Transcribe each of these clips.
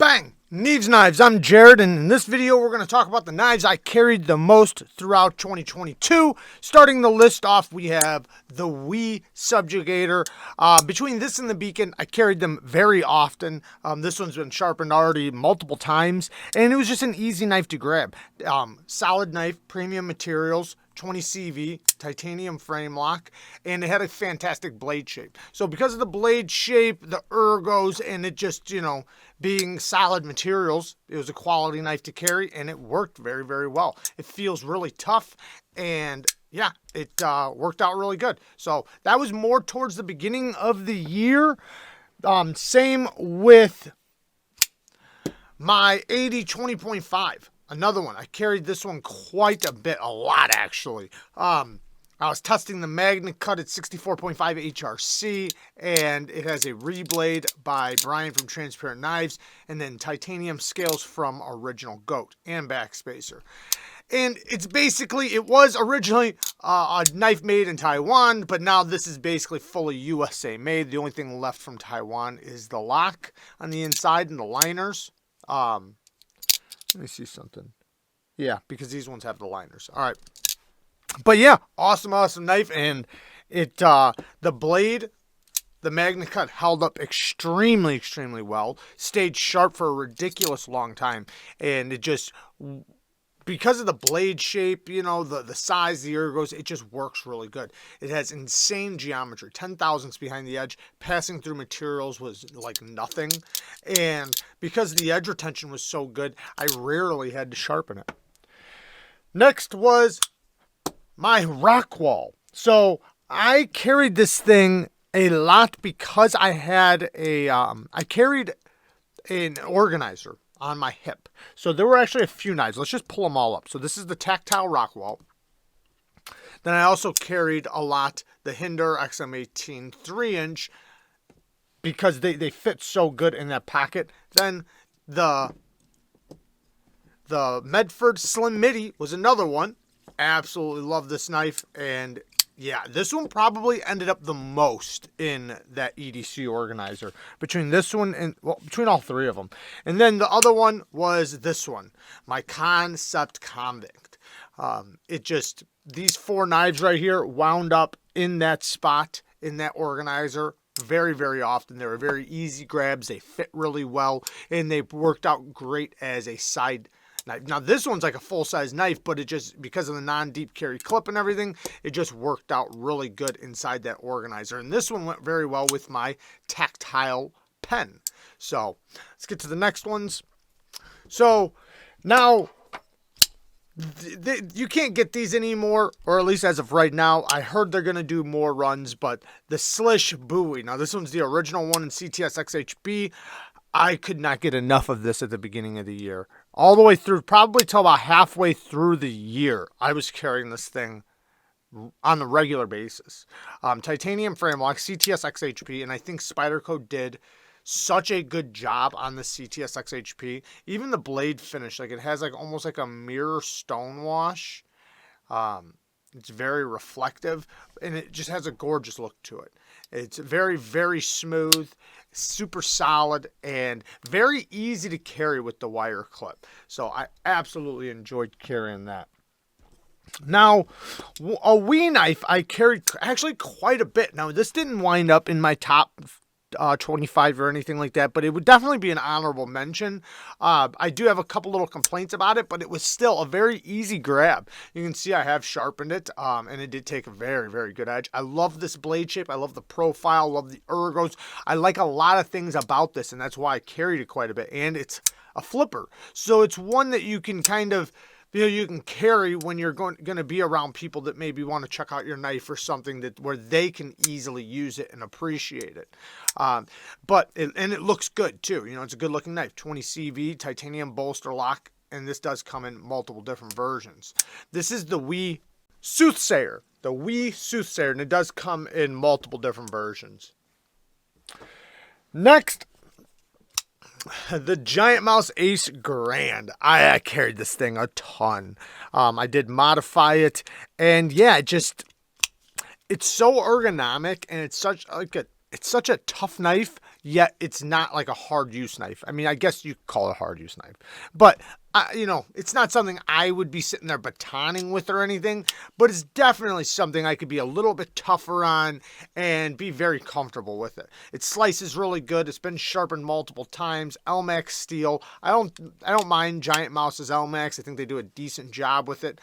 Bang! Neeves Knives, I'm Jared, and in this video we're going to talk about the knives I carried the most throughout 2022. Starting the list off, we have the Wii Subjugator. Between this and the Beacon, I carried them very often. This one's been sharpened already multiple times, and it was just an easy knife to grab. Solid knife, premium materials, 20 CV, titanium frame lock, and it had a fantastic blade shape. So because of the blade shape, the ergos, and it just, being solid materials, it was a quality knife to carry, and it worked very, very well. It feels really tough, and yeah, it worked out really good. So that was more towards the beginning of the year. Same with my 80 20.5. Another one. I carried this one quite a bit, a lot actually. I was testing the Magnet Cut at 64.5 HRC, and it has a reblade by Brian from Transparent Knives, and then titanium scales from Original Goat and backspacer. And it's basically, it was originally a knife made in Taiwan, but now this is basically fully USA made. The only thing left from Taiwan is the lock on the inside and the liners. Let me see something. Yeah, because these ones have the liners. All right. But yeah, awesome knife. And it, the blade, the Magnet Cut held up extremely well. Stayed sharp for a ridiculous long time. And it just, because of the blade shape, the size, the ergos, it just works really good. It has insane geometry, 10 thousandths behind the edge. Passing through materials was like nothing. And because the edge retention was so good, I rarely had to sharpen it. Next was my Rockwall. So I carried this thing a lot because I had I carried an organizer on my hip. So there were actually a few knives. Let's just pull them all up. So this is the TACTILE Rockwall. Then I also carried a lot the Hindsight XM18 3-inch because they fit so good in that pocket. Then the MEDFORD Slim MIDI was another one. Absolutely love this knife. And yeah, this one probably ended up the most in that EDC organizer. Between this one and, well, between all three of them. And then the other one was this one, my KANSEPT CONVICT. These four knives right here wound up in that spot, in that organizer, very, very often. They were very easy grabs. They fit really well, and they worked out great as a side knife. Now this one's like a full-size knife, but it just, because of the non-deep carry clip and everything, it just worked out really good inside that organizer. And this one went very well with my TACTILE pen. So let's get to the next ones. So now you can't get these anymore, or at least as of right now. I heard they're going to do more runs, but the Slish Buoy. Now this one's the original one in CTS XHP. I could not get enough of this at the beginning of the year. All the way through, probably till about halfway through the year, I was carrying this thing on the regular basis. Titanium frame lock, CTS XHP, and I think Spyderco did such a good job on the CTS XHP. Even the blade finish, like it has like almost like a mirror stone wash. It's very reflective, and it just has a gorgeous look to it. It's very, very smooth, super solid, and very easy to carry with the wire clip. So I absolutely enjoyed carrying that. Now, a Wii knife I carried actually quite a bit. Now, this didn't wind up in my top 25 or anything like that, but it would definitely be an honorable mention. I do have a couple little complaints about it, but it was still a very easy grab. You can see I have sharpened it, and it did take a very, very good edge. I love this blade shape. I love the profile, love the ergos. I like a lot of things about this, and that's why I carried it quite a bit. And it's a flipper, so it's one that you can kind of, you can carry when you're going to be around people that maybe want to check out your knife or something where they can easily use it and appreciate it. But it looks good too. It's a good looking knife. 20 CV, titanium bolster lock, and this does come in multiple different versions. This is the Wii Soothsayer. The Wii Soothsayer, and it does come in multiple different versions. Next, the Giant Mouse Ace Grand. I carried this thing a ton. I did modify it, and yeah, it's so ergonomic, and it's such a tough knife. yet it's not like a hard use knife. I mean, I guess you could call it a hard use knife, but you know, it's not something I would be sitting there batoning with or anything, but it's definitely something I could be a little bit tougher on and be very comfortable with it. It slices really good. It's been sharpened multiple times. Elmax steel. I don't mind Giant Mouse's Elmax. I think they do a decent job with it.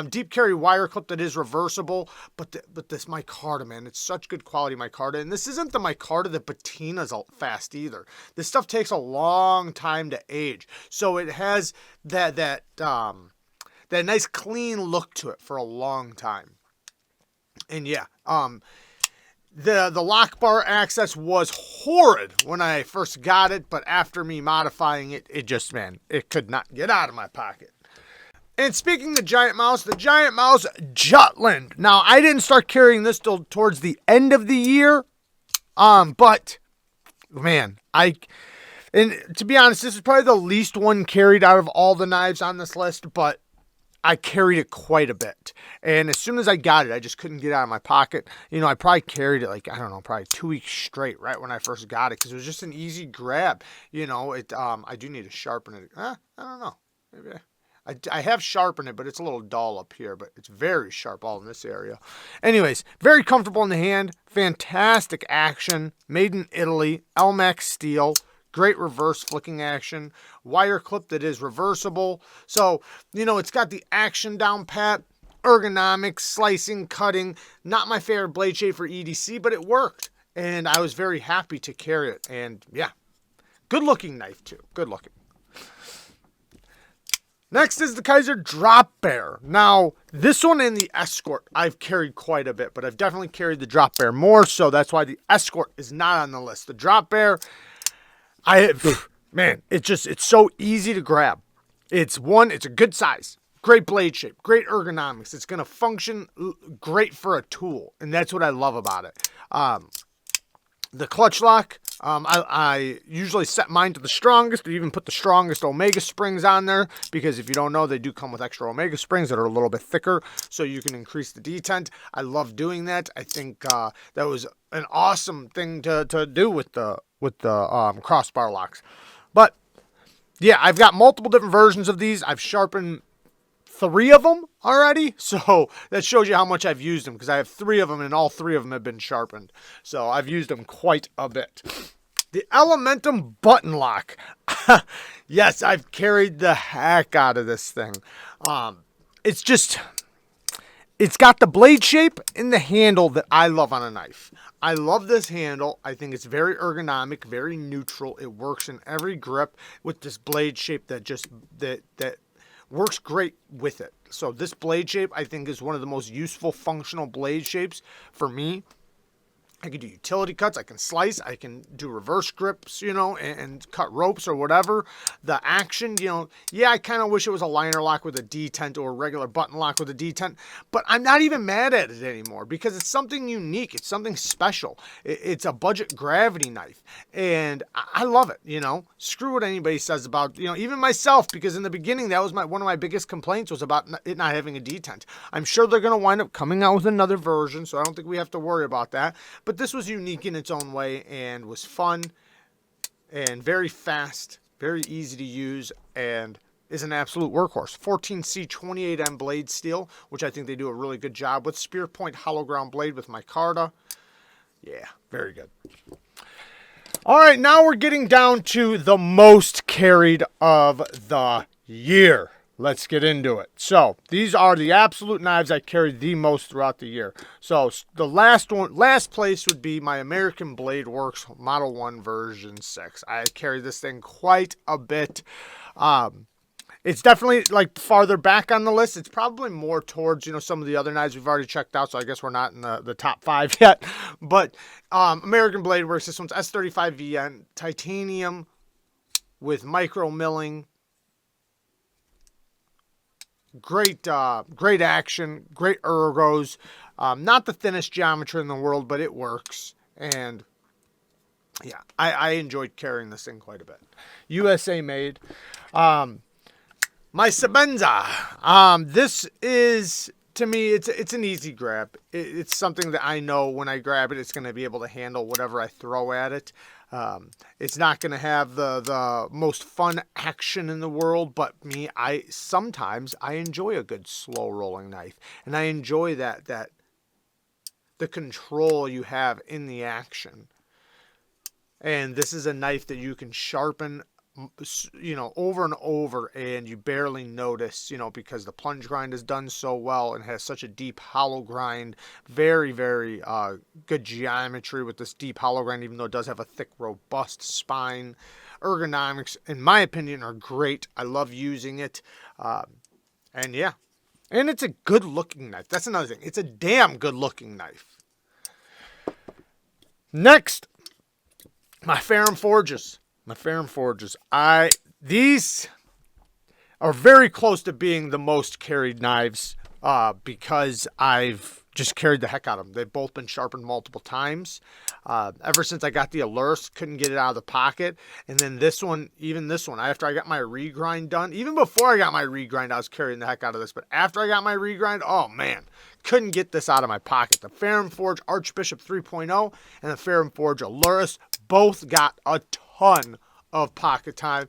Deep carry wire clip that is reversible, but this micarta, man, it's such good quality micarta, and this isn't the micarta that patinas fast either. This stuff takes a long time to age, so it has that nice clean look to it for a long time. And yeah, the lock bar access was horrid when I first got it, but after me modifying it, it could not get out of my pocket. And speaking of Giant Mouse, the Giant Mouse Jutland. Now, I didn't start carrying this till towards the end of the year, but man, and to be honest, this is probably the least one carried out of all the knives on this list, but I carried it quite a bit. And as soon as I got it, I just couldn't get it out of my pocket. You know, I probably carried it like, I don't know, probably 2 weeks straight right when I first got it, because it was just an easy grab. You know, I do need to sharpen it. I don't know. Maybe I have sharpened it, but it's a little dull up here, but it's very sharp all in this area. Anyways, very comfortable in the hand. Fantastic action. Made in Italy. Elmax steel. Great reverse flicking action. Wire clip that is reversible. So, you know, it's got the action down pat. Ergonomics, slicing, cutting. Not my favorite blade shape for EDC, but it worked. And I was very happy to carry it. And yeah, good looking knife too. Good looking. Next is the Kaiser Drop Bear. Now, this one and the Escort I've carried quite a bit, but I've definitely carried the Drop Bear more, so that's why the Escort is not on the list. The Drop Bear, man, it's so easy to grab. It's a good size, great blade shape, great ergonomics. It's going to function great for a tool, and that's what I love about it. The clutch lock, I usually set mine to the strongest, or even put the strongest Omega springs on there, because if you don't know, they do come with extra Omega springs that are a little bit thicker, so you can increase the detent. I love doing that. I think that was an awesome thing to do with the crossbar locks. But yeah, I've got multiple different versions of these. I've sharpened 3 of them already, so that shows you how much I've used them, because I have 3 of them and all 3 of them have been sharpened, so I've used them quite a bit. The Elementum button lock. Yes, I've carried the heck out of this thing. It's got the blade shape and the handle that I love on a knife. I love this handle. I think it's very ergonomic, very neutral. It works in every grip with this blade shape that works great with it. So this blade shape, I think, is one of the most useful functional blade shapes for me. I can do utility cuts, I can slice, I can do reverse grips, you know, and cut ropes or whatever. The action, you know, yeah, I kind of wish it was a liner lock with a detent or a regular button lock with a detent, but I'm not even mad at it anymore, because it's something unique, it's something special. It's a budget gravity knife, and I love it, you know. Screw what anybody says about, you know, even myself, because in the beginning, that was one of my biggest complaints was about it not having a detent. I'm sure they're going to wind up coming out with another version, so I don't think we have to worry about that. But this was unique in its own way and was fun and very fast, very easy to use, and is an absolute workhorse. 14C 28M blade steel, which I think they do a really good job with. Spear point hollow ground blade with micarta. Yeah, very good. All right, now we're getting down to the most carried of the year. Let's get into it. So these are the absolute knives I carried the most throughout the year. So the last place would be my American Blade Works Model 1 version 6. I carried this thing quite a bit. It's definitely like farther back on the list. It's probably more towards, you know, some of the other knives we've already checked out, so I guess we're not in the top 5 yet. But American Blade Works, this one's S35VN, titanium with micro milling. Great action, great ergos. Not the thinnest geometry in the world, but it works. And yeah, I enjoyed carrying this thing quite a bit. USA made. My Sebenza. This is, to me, it's an easy grab. It's something that I know when I grab it, it's going to be able to handle whatever I throw at it. It's not going to have the most fun action in the world, but sometimes I enjoy a good slow rolling knife, and I enjoy that the control you have in the action. And this is a knife that you can sharpen, you know, over and over, and you barely notice, you know, because the plunge grind is done so well and has such a deep hollow grind. Very, very good geometry with this deep hollow grind, even though it does have a thick, robust spine. Ergonomics, in my opinion, are great. I love using it. And yeah, and it's a good looking knife. That's another thing. It's a damn good looking knife. Next, my FERRUM forges. These are very close to being the most carried knives because I've just carried the heck out of them. They've both been sharpened multiple times. Ever since I got the ALLURUS, couldn't get it out of the pocket. And then this one, after I got my regrind done, even before I got my regrind, I was carrying the heck out of this. But after I got my regrind, oh man, couldn't get this out of my pocket. The FERRUM Forge Archbishop 3.0 and the FERRUM Forge ALLURUS both got a ton of pocket time.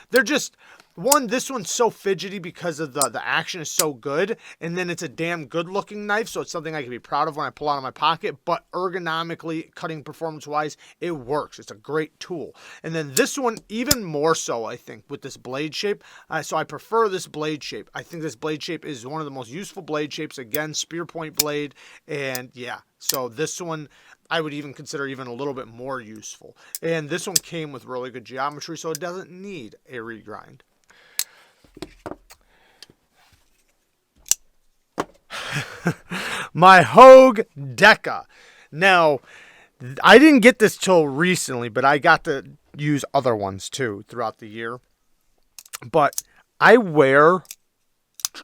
They're just, this one's so fidgety because of the action is so good, and then it's a damn good looking knife, so it's something I can be proud of when I pull out of my pocket, but ergonomically, cutting performance wise, it works. It's a great tool. And then this one, even more so, I think, with this blade shape. So I prefer this blade shape. I think this blade shape is one of the most useful blade shapes. Again, spear point blade, and yeah, so this one I would even consider even a little bit more useful. And this one came with really good geometry, so it doesn't need a regrind. My HOGUE DEKA. Now, I didn't get this till recently, but I got to use other ones too throughout the year. But I wear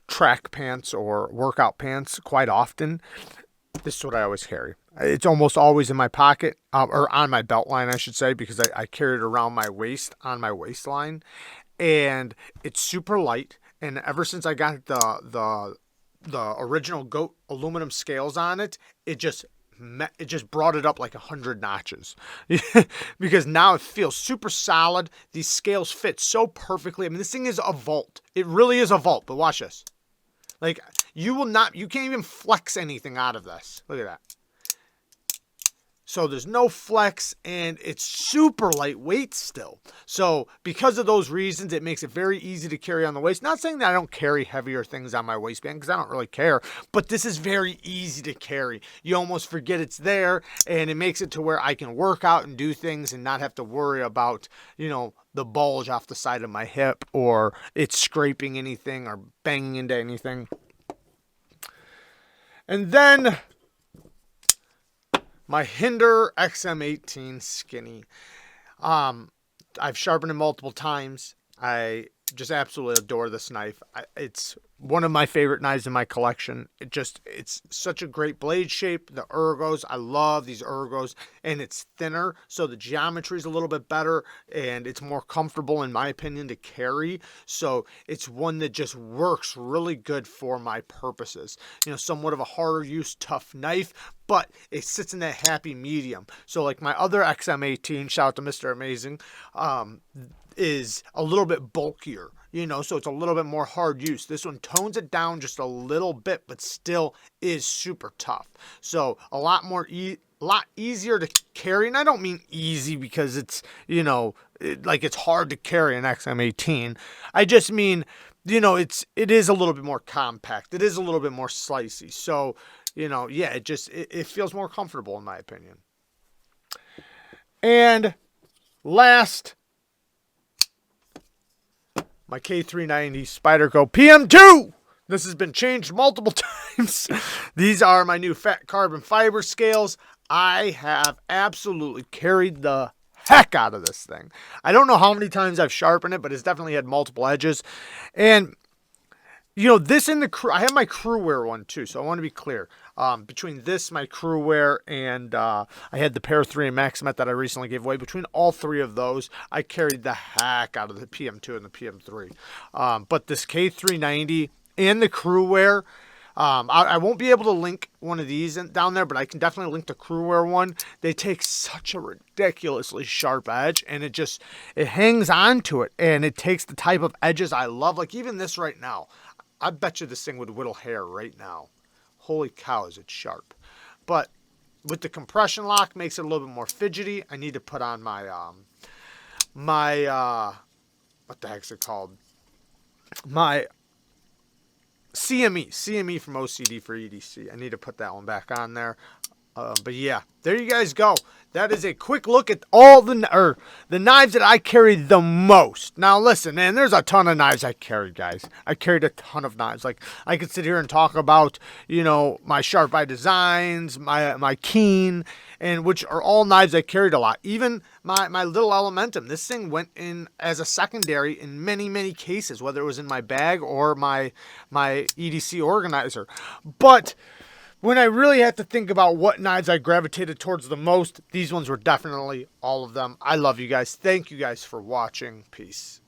track pants or workout pants quite often. This is what I always carry. It's almost always in my pocket, or on my belt line, I should say, because I carry it around my waist, on my waistline. And it's super light. And ever since I got the original GOAT aluminum scales on it, it just brought it up like 100 notches. Because now it feels super solid. These scales fit so perfectly. I mean, this thing is a vault. It really is a vault, but watch this. Like, you can't even flex anything out of this. Look at that. So there's no flex, and it's super lightweight still. So because of those reasons, it makes it very easy to carry on the waist. Not saying that I don't carry heavier things on my waistband, because I don't really care. But this is very easy to carry. You almost forget it's there, and it makes it to where I can work out and do things and not have to worry about, you know, the bulge off the side of my hip, or it's scraping anything or banging into anything. And then my Hindsight XM18 Skinny. I've sharpened it multiple times. I just absolutely adore this knife. It's one of my favorite knives in my collection. It's such a great blade shape. The ergos, I love these ergos, and it's thinner, so the geometry is a little bit better, and it's more comfortable, in my opinion, to carry. So it's one that just works really good for my purposes. You know, somewhat of a harder use, tough knife, but it sits in that happy medium. So like my other XM18, shout out to Mr. Amazing, is a little bit bulkier, you know, so it's a little bit more hard use. This one tones it down just a little bit, but still is super tough. So a lot easier to carry. And I don't mean easy because it's, you know, like it's hard to carry an XM18. I just mean, you know, it is a little bit more compact. It is a little bit more slicey. So, you know, yeah, it feels more comfortable in my opinion. And last, my K390 Spyderco PM2. This has been changed multiple times. These are my new fat carbon fiber scales. I have absolutely carried the heck out of this thing. I don't know how many times I've sharpened it, but it's definitely had multiple edges. And, you know, this in the crew, I have my crew wear one too, so I want to be clear. Between this, my crew wear, and I had the Pair 3 and MaxMet that I recently gave away. Between all three of those, I carried the heck out of the PM2 and the PM3. But this K390 and the crew wear, I won't be able to link one of these down there, but I can definitely link the Crewware one. They take such a ridiculously sharp edge, and it hangs on to it, and it takes the type of edges I love. Like even this right now, I bet you this thing would whittle hair right now. Holy cow, is it sharp. But with the compression lock, makes it a little bit more fidgety. I need to put on my, what the heck's it called? My CME from OCD for EDC. I need to put that one back on there. But yeah, there you guys go. That is a quick look at all the knives that I carried the most. Now listen, man, there's a ton of knives I carried, guys. I carried a ton of knives. Like I could sit here and talk about, you know, my Sharp Eye Designs, my Keen, and which are all knives I carried a lot. Even my little Elementum. This thing went in as a secondary in many cases, whether it was in my bag or my EDC organizer. But when I really had to think about what knives I gravitated towards the most, these ones were definitely all of them. I love you guys. Thank you guys for watching. Peace.